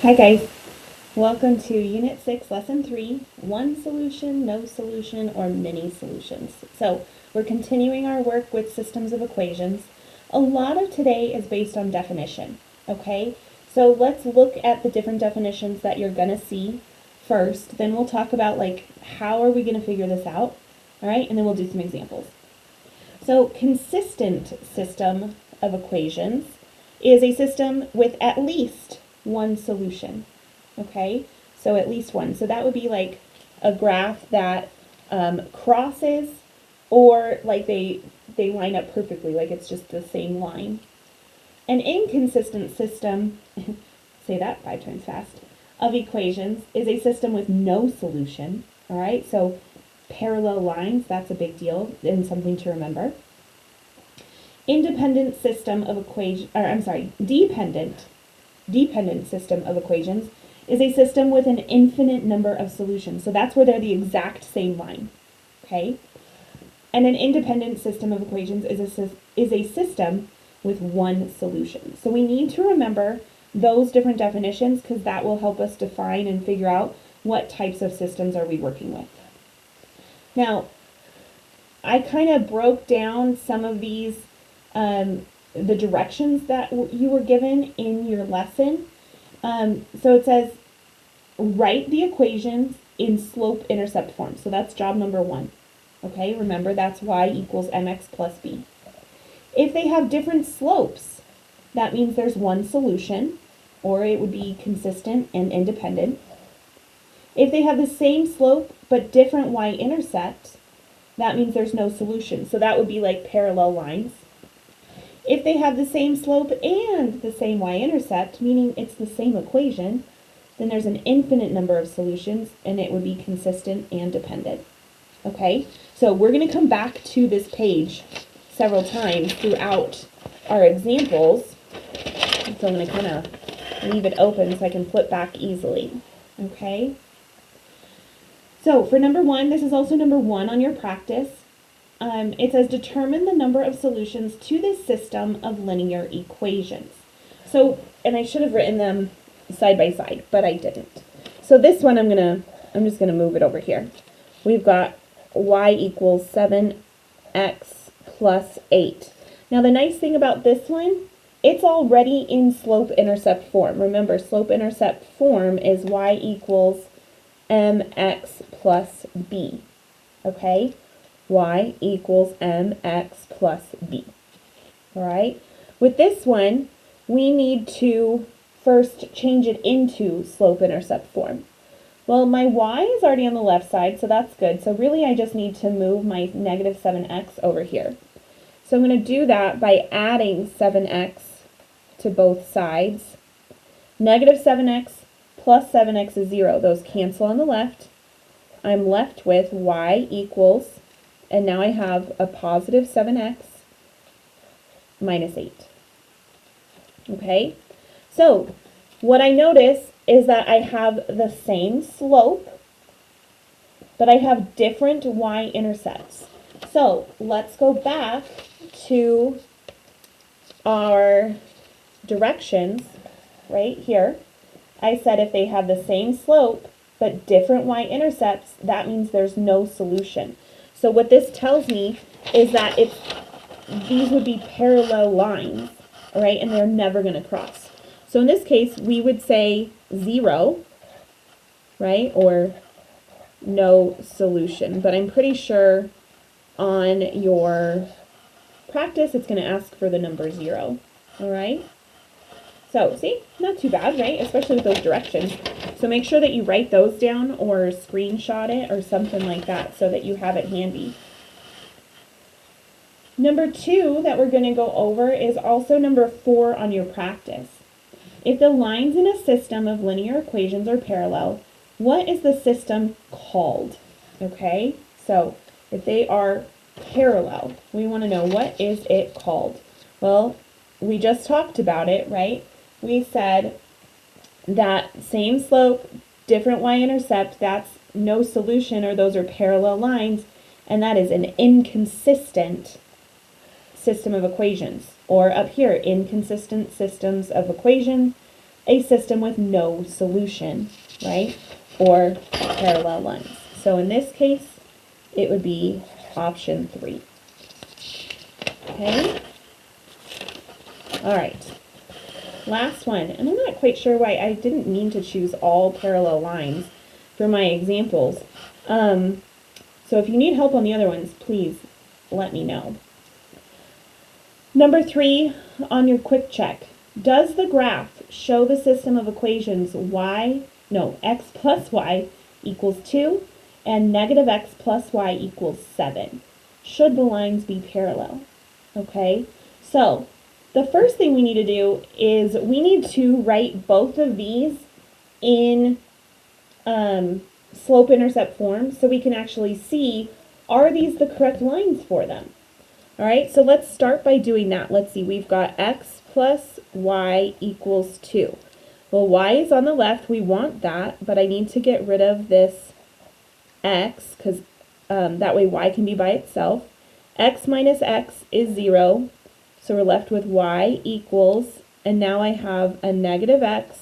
Hi guys, welcome to Unit 6, Lesson 3, one solution, no solution, or many solutions. So we're continuing our work with systems of equations. A lot of today is based on definition, okay? So let's look at the different definitions that you're gonna see first, then we'll talk about how are we gonna figure this out, all right? And then we'll do some examples. So consistent system of equations is a system with at least one solution, okay? So at least one. So that would be like a graph that crosses or like they line up perfectly, like it's just the same line. An inconsistent system, say that 5 times fast, of equations is a system with no solution, all right? So parallel lines, that's a big deal and something to remember. Dependent system of equations is a system with an infinite number of solutions. So that's where they're the exact same line, okay? And an independent system of equations is a system with one solution. So we need to remember those different definitions because that will help us define and figure out what types of systems are we working with. Now, I kind of broke down some of these, the directions that you were given in your lesson. So it says, write the equations in slope-intercept form. So that's job number 1. Okay, remember that's y equals mx plus b. If they have different slopes, that means there's one solution, or it would be consistent and independent. If they have the same slope but different y-intercept, that means there's no solution. So that would be like parallel lines. If they have the same slope and the same y-intercept, meaning it's the same equation, then there's an infinite number of solutions and it would be consistent and dependent. Okay, so we're going to come back to this page several times throughout our examples. So I'm going to kind of leave it open so I can flip back easily. Okay. So for number 1, this is also number 1 on your practice. It says determine the number of solutions to this system of linear equations. So, and I should have written them side by side, but I didn't. So this one I'm just gonna move it over here. We've got y equals 7x plus 8. Now the nice thing about this one, it's already in slope-intercept form. Remember, slope-intercept form is y equals mx plus b, okay? Y equals mx plus b, all right? With this one, we need to first change it into slope-intercept form. Well, my y is already on the left side, so that's good. So really, I just need to move my negative 7x over here. So I'm going to do that by adding 7x to both sides. Negative 7x plus 7x is 0. Those cancel on the left. I'm left with y equals, and now I have a positive 7x minus 8. Okay? So, what I notice is that I have the same slope, but I have different y-intercepts. So, let's go back to our directions right here. I said if they have the same slope but different y-intercepts, that means there's no solution. So what this tells me is that these would be parallel lines, all right, and they're never going to cross. So in this case, we would say 0, right, or no solution. But I'm pretty sure on your practice, it's going to ask for the number 0, all right? So, see, not too bad, right? Especially with those directions. So make sure that you write those down or screenshot it or something like that so that you have it handy. Number 2 that we're going to go over is also number 4 on your practice. If the lines in a system of linear equations are parallel, what is the system called? Okay, so if they are parallel, we want to know what is it called? Well, we just talked about it, right? We said that same slope, different y-intercept, that's no solution, or those are parallel lines, and that is an inconsistent system of equations. Or up here, inconsistent systems of equations, a system with no solution, right? Or parallel lines. So in this case, it would be option 3. Okay? All right. Last one, and I'm not quite sure why I didn't mean to choose all parallel lines for my examples. So if you need help on the other ones, please let me know. Number 3 on your quick check. Does the graph show the system of equations x plus y equals 2 and negative x plus y equals 7? Should the lines be parallel? Okay, so the first thing we need to do is we need to write both of these in slope-intercept form so we can actually see, are these the correct lines for them? All right, so let's start by doing that. Let's see, we've got x plus y equals 2. Well, y is on the left, we want that, but I need to get rid of this x because that way y can be by itself. X minus x is 0, so we're left with y equals, and now I have a negative x,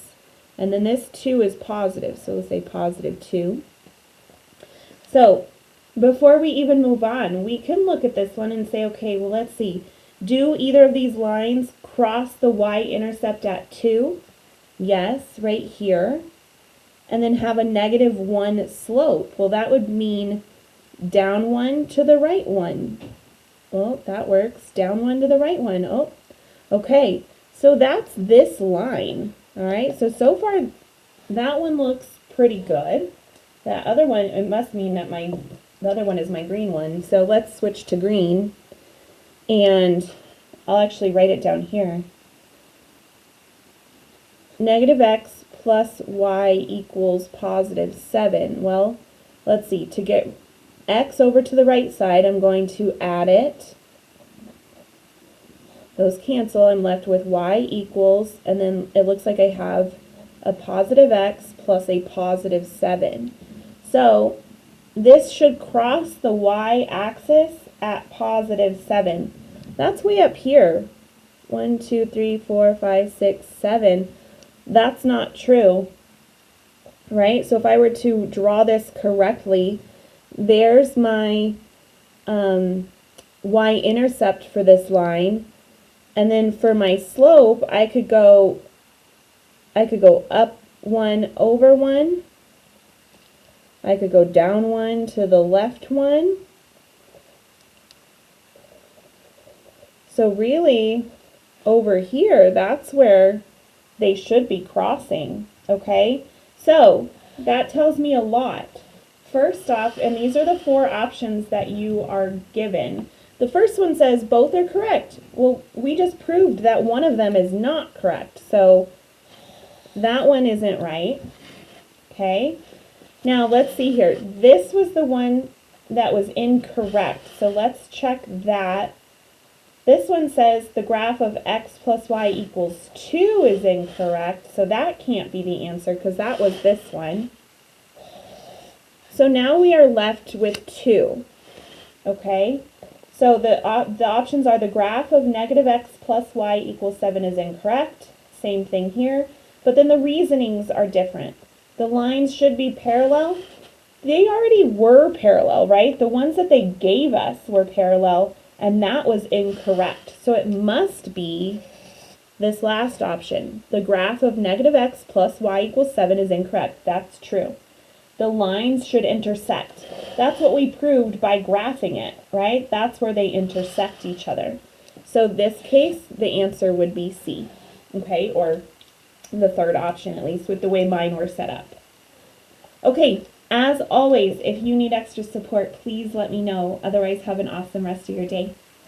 and then this 2 is positive, so we'll say positive 2. So before we even move on, we can look at this one and say, okay, well, let's see. Do either of these lines cross the y-intercept at 2? Yes, right here. And then have a negative 1 slope. Well, that would mean down 1 to the right 1. Oh, that works. Down 1 to the right 1. Oh, okay. So that's this line. All right, so far that one looks pretty good. That other one, it must mean that the other one is my green one. So let's switch to green, and I'll actually write it down here. Negative x plus y equals positive 7. Well, let's see, to get x over to the right side, I'm going to add it. Those cancel, I'm left with y equals, and then it looks like I have a positive x plus a positive 7. So this should cross the y-axis at positive 7. That's way up here. 1, 2, 3, 4, 5, 6, 7. That's not true, right? So if I were to draw this correctly, there's my y-intercept for this line. And then for my slope, I could go up 1 over 1. I could go down 1 to the left 1. So really, over here, that's where they should be crossing, okay? So that tells me a lot. First off, and these are the 4 options that you are given. The first one says both are correct. Well, we just proved that one of them is not correct, so that one isn't right, okay? Now, let's see here. This was the one that was incorrect, so let's check that. This one says the graph of x plus y equals 2 is incorrect, so that can't be the answer because that was this one. So now we are left with 2, okay? So the options are the graph of negative x plus y equals 7 is incorrect. Same thing here. But then the reasonings are different. The lines should be parallel. They already were parallel, right? The ones that they gave us were parallel, and that was incorrect. So it must be this last option. The graph of negative x plus y equals 7 is incorrect. That's true. The lines should intersect. That's what we proved by graphing it, right? That's where they intersect each other. So this case, the answer would be C, okay? Or the third option, at least, with the way mine were set up. Okay, as always, if you need extra support, please let me know. Otherwise, have an awesome rest of your day.